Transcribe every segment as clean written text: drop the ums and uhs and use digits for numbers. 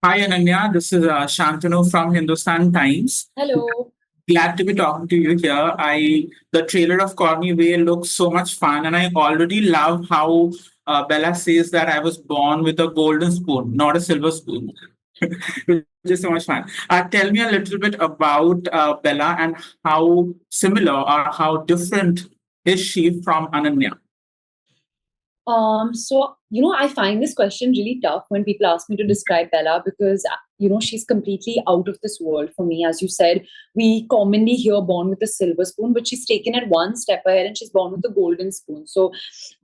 Hi, Ananya. This is Shantanu from Hindustan Times. Hello. Glad to be talking to you here. The trailer of Call Me Bae looks so much fun, and I already love how Bella says that I was born with a golden spoon, not a silver spoon, which is so much fun. Tell me a little bit about Bella and how similar or how different is she from Ananya? I find this question really tough when people ask me to describe Bella because, she's completely out of this world for me. As you said, we commonly hear born with a silver spoon, but she's taken it one step ahead and she's born with a golden spoon. So,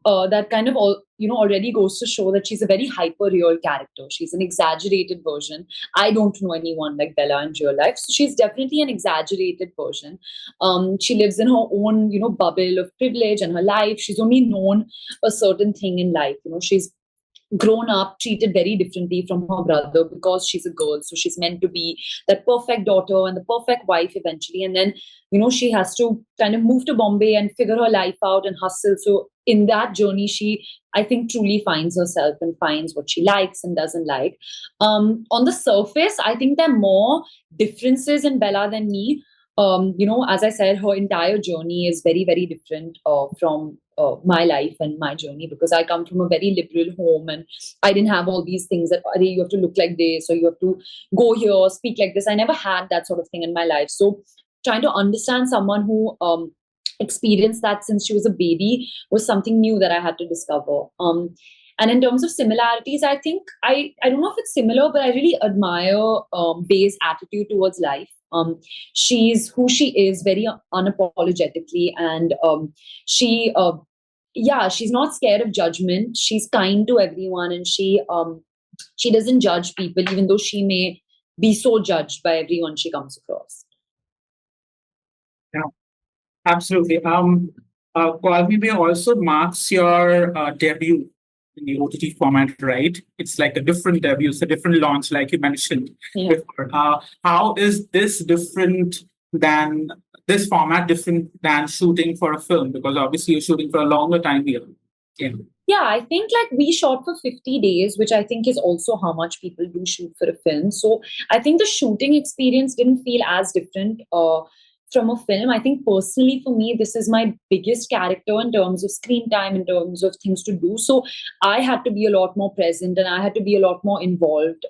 that kind of already goes to show that she's a very hyper real character. She's an exaggerated version. I don't know anyone like Bella in real life. So, she's definitely an exaggerated version. She lives in her own, bubble of privilege and her life. She's only known a certain thing in life. She's grown up treated very differently from her brother because she's a girl, so she's meant to be that perfect daughter and the perfect wife eventually, and then she has to kind of move to Bombay and figure her life out and hustle. So in that journey she, I think, truly finds herself and finds what she likes and doesn't like. On the surface, I think there are more differences in Bella than me. As I said, her entire journey is very, very different from my life and my journey, because I come from a very liberal home and I didn't have all these things that "Arey, you have to look like this or you have to go here, speak like this." I never had that sort of thing in my life. So trying to understand someone who experienced that since she was a baby was something new that I had to discover. And in terms of similarities, I think I don't know if it's similar, but I really admire Bay's attitude towards life. She's who she is very unapologetically, and she yeah, she's not scared of judgment. She's kind to everyone, and she doesn't judge people, even though she may be so judged by everyone she comes across. Yeah, absolutely. Call Me Bae also marks your debut in the OTT format, right? It's like a different debut, it's a different launch, like you mentioned Yeah. before. How is this format different than shooting for a film? Because obviously you're shooting for a longer time here. Yeah. Yeah, I think like we shot for 50 days, which I think is also how much people do shoot for a film. So I think the shooting experience didn't feel as different from a film. I think personally for me, this is my biggest character in terms of screen time, in terms of things to do. So I had to be a lot more present and I had to be a lot more involved,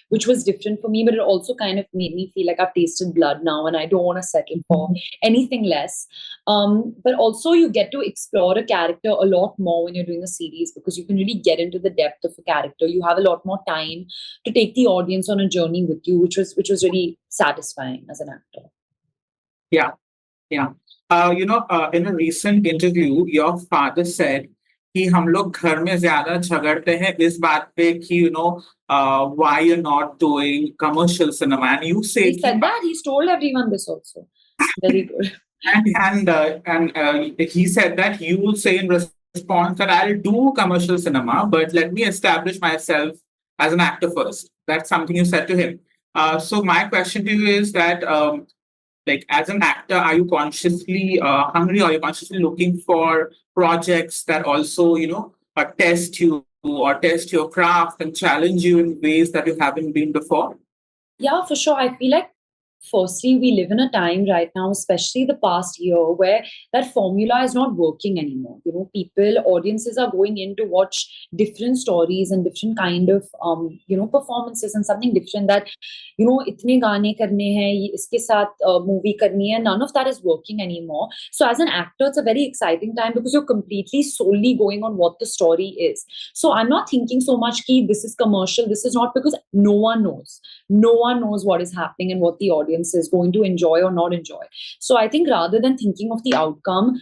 which was different for me. But it also kind of made me feel like I've tasted blood now and I don't want to settle for anything less. But also, you get to explore a character a lot more when you're doing a series, because you can really get into the depth of a character. You have a lot more time to take the audience on a journey with you, which was really satisfying as an actor. Yeah. Yeah. In a recent interview, your father said कि हम लोग घर में ज्यादा झगड़ते हैं इस बात पे कि why you're not doing commercial cinema, and you He said कि said that. He's told everyone this also. Very good. and he said that you will say in response that I'll do commercial cinema, but let me establish myself as an actor first. That's something you said to him. So my question to you is that like as an actor, are you consciously hungry? Are you consciously looking for projects that also test you or test your craft and challenge you in ways that you haven't been before? Yeah, for sure. I feel like firstly, we live in a time right now, especially the past year, where that formula is not working anymore. Audiences are going in to watch different stories and different kind of performances, and something different that itne gaane karne hain, iske saath movie karni hai. None of that is working anymore. So as an actor, it's a very exciting time because you're completely solely going on what the story is. So I'm not thinking so much ki this is commercial, this is not, because no one knows what is happening and what the audience is going to enjoy or not enjoy. So I think rather than thinking of the outcome,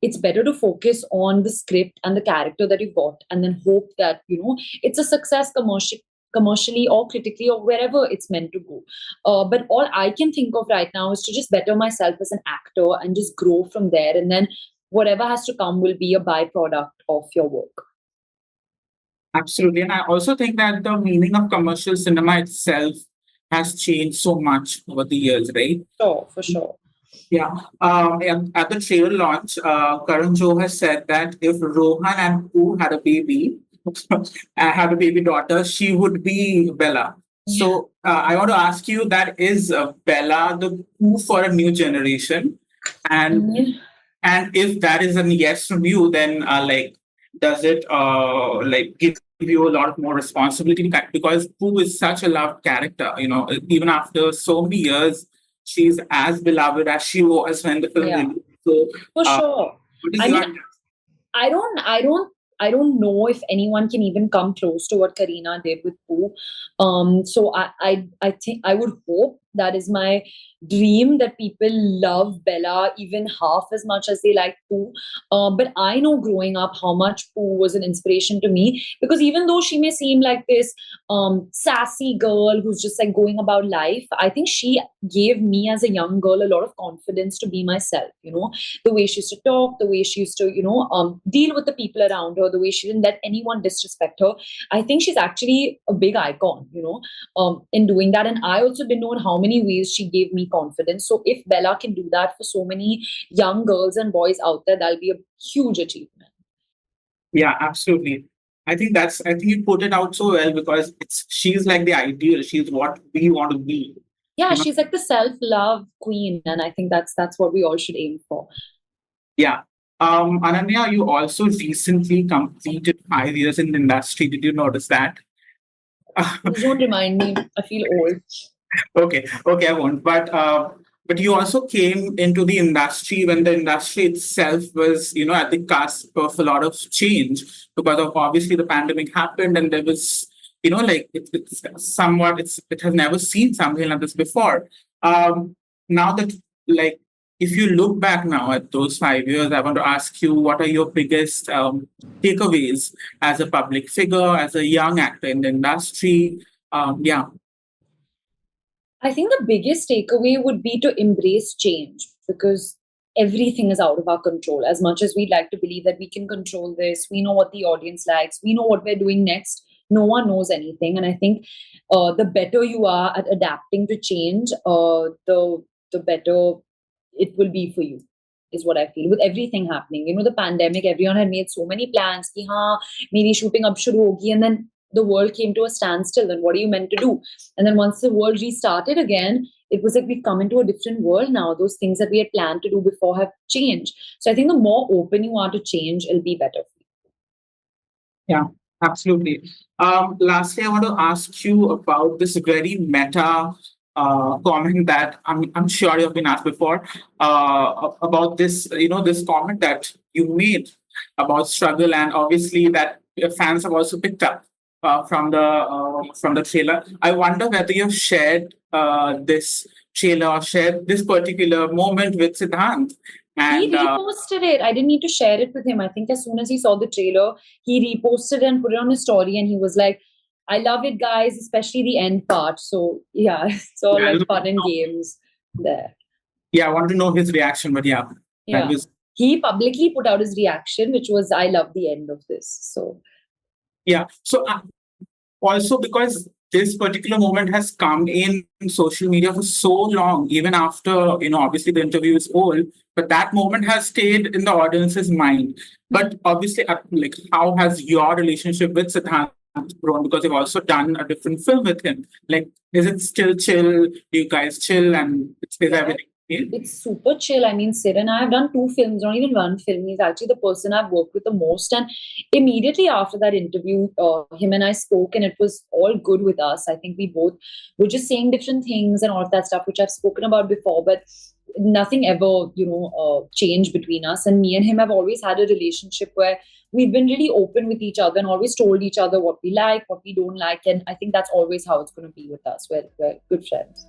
it's better to focus on the script and the character that you got, and then hope that it's a success commercially or critically or wherever it's meant to go. But all I can think of right now is to just better myself as an actor and just grow from there, and then whatever has to come will be a byproduct of your work. Absolutely. And I also think that the meaning of commercial cinema itself has changed so much over the years, right? Sure, for sure. Yeah. And at the trailer launch, Karan Joe has said that if Rohan and Pooh had a baby, had a baby daughter, she would be Bella. So I want to ask you that is Bella the Pooh for a new generation? And Mhm. and if that is a yes from you, then does it give you a lot of more responsibility? Because Pooh is such a loved character, even after so many years, she's as beloved as she was when the film Yeah, released. So, for uh, sure. what is I your mean, I don't, I don't, I don't know if anyone can even come close to what Karina did with Pooh. So I think I would hope that is my dream that people love Bella even half as much as they like Pooh. But I know growing up how much Pooh was an inspiration to me because even though she may seem like this sassy girl who's just like going about life, I think she gave me as a young girl a lot of confidence to be myself. The way she used to talk, the way she used to, deal with the people around her, the way she didn't let anyone disrespect her. I think she's actually a big icon, in doing that. And I also didn't know in how many ways she gave me confidence. So if Bella can do that for so many young girls and boys out there, that'll be a huge achievement. Yeah, absolutely. I think you put it out so well because she's like the ideal. She's what we want to be. Yeah, You know. she's like the self-love queen, and I think that's what we all should aim for. Yeah. Ananya, you also recently completed 5 years in the industry. Did you notice that? Please don't remind me. I feel old. Okay, I won't. But you also came into the industry when the industry itself was, at the cusp of a lot of change because of obviously the pandemic happened and there was, it has never seen something like this before. Now that like if you look back now at those 5 years, I want to ask you what are your biggest takeaways as a public figure, as a young actor in the industry? Yeah. I think the biggest takeaway would be to embrace change because everything is out of our control. As much as we'd like to believe that we can control this, we know what the audience likes, we know what we're doing next. No one knows anything, and I think the better you are at adapting to change, the better it will be for you. Is what I feel with everything happening. The pandemic, everyone had made so many plans. Ki, हाँ, मेरी shooting अब शुरू होगी, and then the world came to a standstill. And what are you meant to do? And then once the world restarted again, it was like we've come into a different world now. Those things that we had planned to do before have changed. So I think the more open you are to change, it'll be better for Yeah, absolutely. Lastly, I want to ask you about this very meta comment that I'm sure you've been asked before about this, this comment that you made about struggle, and obviously that your fans have also picked up from the trailer. I wonder whether you've shared this trailer or shared this particular moment with Siddhant, He and reposted it. I didn't need to share it with him. I think as soon as he saw the trailer, he reposted and put it on his story, and he was like, I love it, guys, especially the end part. So yeah, it's all yeah, like fun and games there. yeah, I wanted to know his reaction, but yeah, that Yeah. was He publicly put out his reaction, which was, I love the end of this. So yeah. So also because this particular moment has come in social media for so long, even after obviously the interview is old, but that moment has stayed in the audience's mind. But obviously, how has your relationship with Siddhant grown? Because you've also done a different film with him. Like, is it still chill? Do you guys chill and is yeah, everything okay? it's super chill. I mean, Sid and I have done two films, not even one film. He's actually the person I've worked with the most. And immediately after that interview, him and I spoke, and it was all good with us. I think we both were just saying different things and all of that stuff, which I've spoken about before, but nothing ever, changed between us. And me and him have always had a relationship where we've been really open with each other and always told each other what we like, what we don't like. And I think that's always how it's going to be with us. We're good friends.